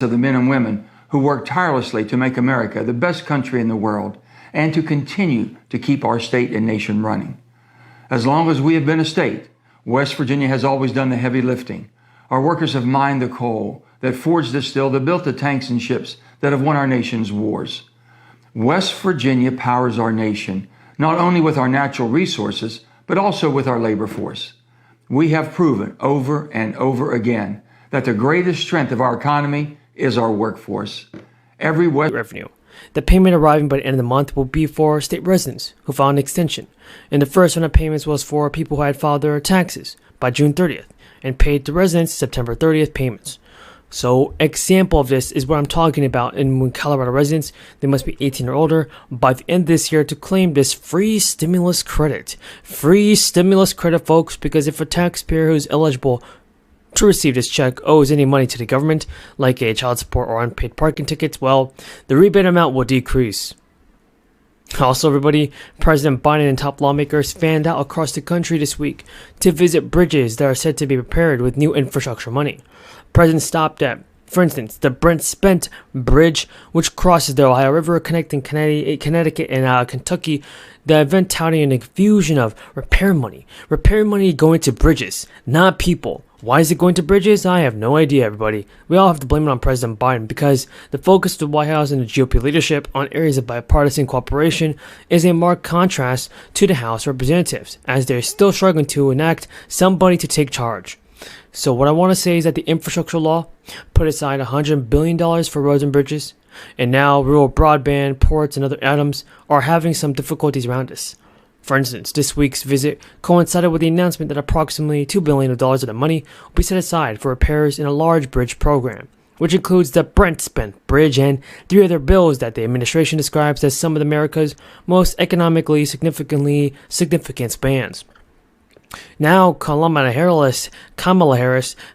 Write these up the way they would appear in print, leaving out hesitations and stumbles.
of the men and women who work tirelessly to make America the best country in the world and to continue to keep our state and nation running. As long as we have been a state, West Virginia has always done the heavy lifting. Our workers have mined the coal that forged the steel, that built the tanks and ships that have won our nation's wars. West Virginia powers our nation, not only with our natural resources, but also with our labor force. We have proven over and over again that the greatest strength of our economy is our workforce. Every West revenue. The payment arriving by the end of the month will be for state residents who filed an extension, and the first round of payments was for people who had filed their taxes by June 30th and paid the residents September 30th payments. So, example of this is what I'm talking about. And when Colorado residents, they must be 18 or older by the end of this year to claim this free stimulus credit. Free stimulus credit, folks, because if a taxpayer who's eligible to receive this check owes any money to the government, like a child support or unpaid parking tickets, well, the rebate amount will decrease. Also, everybody, President Biden and top lawmakers fanned out across the country this week to visit bridges that are said to be prepared with new infrastructure money. President stopped at, for instance, the Brent Spence Bridge, which crosses the Ohio River, connecting Connecticut and Kentucky. The event touting an infusion of repair money going to bridges, not people. Why is it going to bridges? I have no idea, everybody. We all have to blame it on President Biden because the focus of the White House and the GOP leadership on areas of bipartisan cooperation is a marked contrast to the House of Representatives, as they're still struggling to enact somebody to take charge. So what I want to say is that the infrastructure law put aside $100 billion for roads and bridges, and now rural broadband, ports, and other items are having some difficulties around us. For instance, this week's visit coincided with the announcement that approximately $2 billion of the money will be set aside for repairs in a large bridge program, which includes the Brent Spence Bridge and 3 other bills that the administration describes as some of America's most economically significant spans. Now, Kamala Harris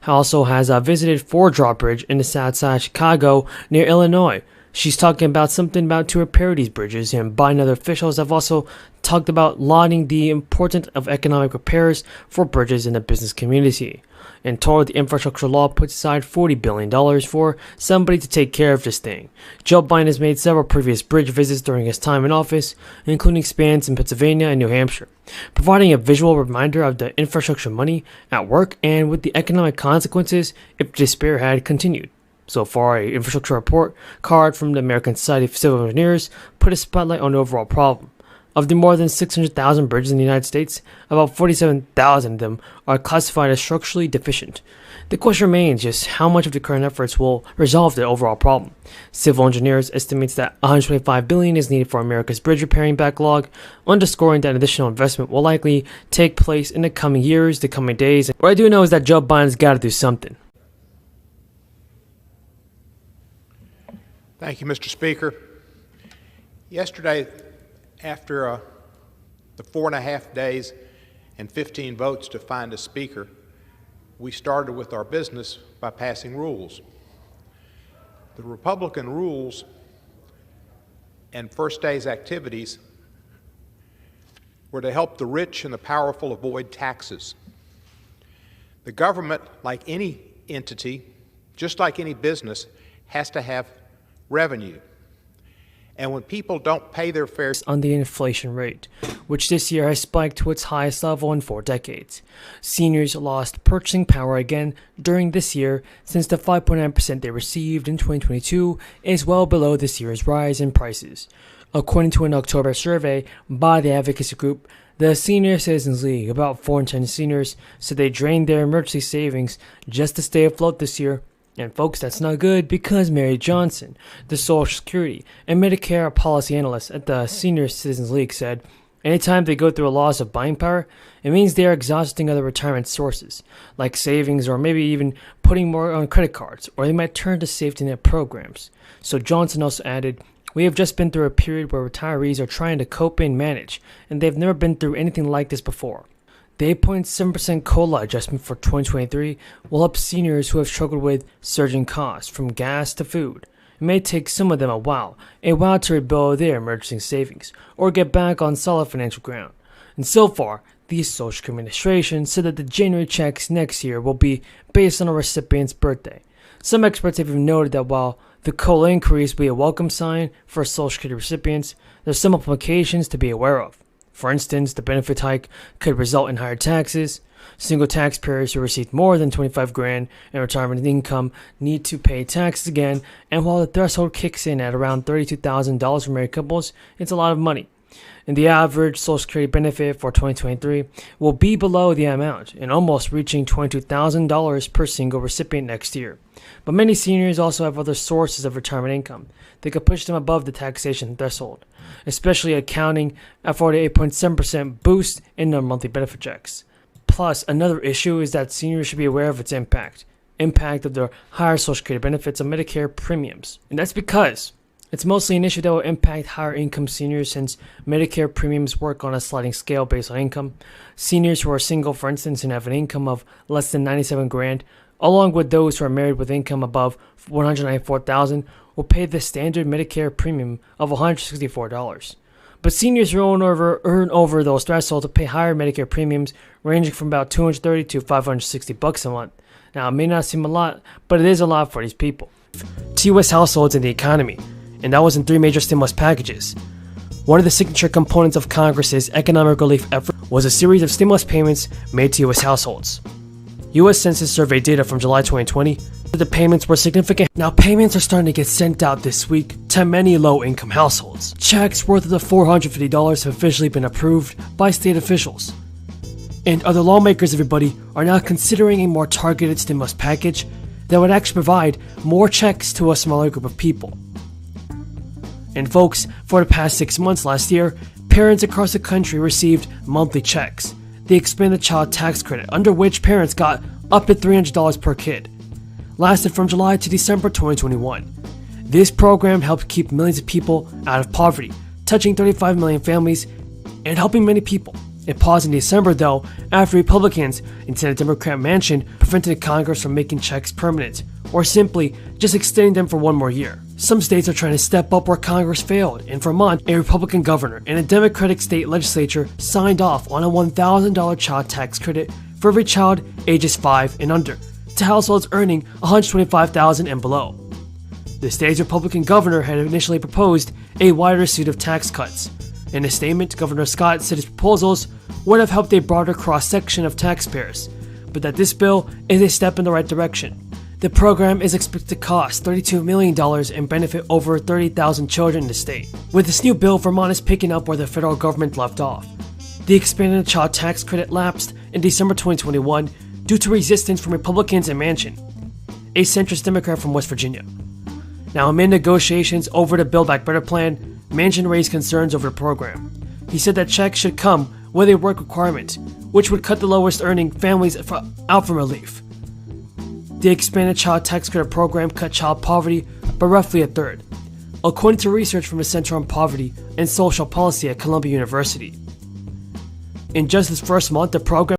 also has visited Ford Drawbridge in the south side of Chicago near Illinois. She's talking about something about to repair these bridges, and Biden and other officials have also talked about lauding the importance of economic repairs for bridges in the business community. In total, the infrastructure law puts aside $40 billion for somebody to take care of this thing. Joe Biden has made several previous bridge visits during his time in office, including spans in Pennsylvania and New Hampshire, providing a visual reminder of the infrastructure money at work and with the economic consequences if the despair had continued. So far, an infrastructure report card from the American Society of Civil Engineers put a spotlight on the overall problem. Of the more than 600,000 bridges in the United States, about 47,000 of them are classified as structurally deficient. The question remains just how much of the current efforts will resolve the overall problem. Civil Engineers estimates that $125 billion is needed for America's bridge repairing backlog, underscoring that additional investment will likely take place in the coming years, the coming days. What I do know is that Joe Biden's got to do something. Thank you, Mr. Speaker. Yesterday, after the 4.5 days and 15 votes to find a speaker, we started with our business by passing rules. The Republican rules and first day's activities were to help the rich and the powerful avoid taxes. The government, like any entity, just like any business, has to have revenue. And when people don't pay their fair on the inflation rate, which this year has spiked to its highest level in 4 decades. Seniors lost purchasing power again during this year, since the 5.9% they received in 2022 is well below this year's rise in prices. According to an October survey by the advocacy group, the Senior Citizens League, about 4 in 10 seniors said they drained their emergency savings just to stay afloat this year. And folks, that's not good, because Mary Johnson, the Social Security and Medicare policy analyst at the Senior Citizens League, said, anytime they go through a loss of buying power, it means they are exhausting other retirement sources, like savings or maybe even putting more on credit cards, or they might turn to safety net programs. So Johnson also added, we have just been through a period where retirees are trying to cope and manage, and they've never been through anything like this before. The 8.7% COLA adjustment for 2023 will help seniors who have struggled with surging costs from gas to food. It may take some of them a while to rebuild their emergency savings or get back on solid financial ground. And so far, the Social Security Administration said that the January checks next year will be based on a recipient's birthday. Some experts have even noted that while the COLA increase will be a welcome sign for Social Security recipients, there's some implications to be aware of. For instance, the benefit hike could result in higher taxes. Single taxpayers who receive more than $25,000 in retirement income need to pay taxes again, and while the threshold kicks in at around $32,000 for married couples, it's a lot of money. And the average Social Security benefit for 2023 will be below the amount and almost reaching $22,000 per single recipient next year. But many seniors also have other sources of retirement income that could push them above the taxation threshold, especially accounting for the 8.7% boost in their monthly benefit checks. Plus, another issue is that seniors should be aware of its impact of their higher Social Security benefits on Medicare premiums. And that's because it's mostly an issue that will impact higher income seniors, since Medicare premiums work on a sliding scale based on income. Seniors who are single, for instance, and have an income of less than $97,000, along with those who are married with income above $194,000, will pay the standard Medicare premium of $164. But seniors who earn over those thresholds will pay higher Medicare premiums, ranging from about $230 to $560 a month. Now, it may not seem a lot, but it is a lot for these people. To U.S. households and the economy, and that was in 3 major stimulus packages. One of the signature components of Congress's economic relief effort was a series of stimulus payments made to U.S. households. U.S. Census Survey data from July 2020 that the payments were significant. Now, payments are starting to get sent out this week to many low-income households. Checks worth of the $450 have officially been approved by state officials. And other lawmakers, everybody, are now considering a more targeted stimulus package that would actually provide more checks to a smaller group of people. And folks, for the past 6 months last year, parents across the country received monthly checks. The expanded child tax credit, under which parents got up to $300 per kid, lasted from July to December 2021. This program helped keep millions of people out of poverty, touching 35 million families and helping many people. It paused in December, though, after Republicans in Senate Democrat Manchin prevented Congress from making checks permanent, or simply just extending them for 1 more year. Some states are trying to step up where Congress failed. In Vermont, a Republican governor and a Democratic state legislature signed off on a $1,000 child tax credit for every child ages 5 and under to households earning $125,000 and below. The state's Republican governor had initially proposed a wider suite of tax cuts. In a statement, Governor Scott said his proposals would have helped a broader cross-section of taxpayers, but that this bill is a step in the right direction. The program is expected to cost $32 million and benefit over 30,000 children in the state. With this new bill, Vermont is picking up where the federal government left off. The expanded child tax credit lapsed in December 2021 due to resistance from Republicans and Manchin, a centrist Democrat from West Virginia. Now, amid negotiations over the Build Back Better plan, Manchin raised concerns over the program. He said that checks should come with a work requirement, which would cut the lowest earning families out from relief. The expanded child tax credit program cut child poverty by roughly a third, according to research from the Center on Poverty and Social Policy at Columbia University. In just its first month, the program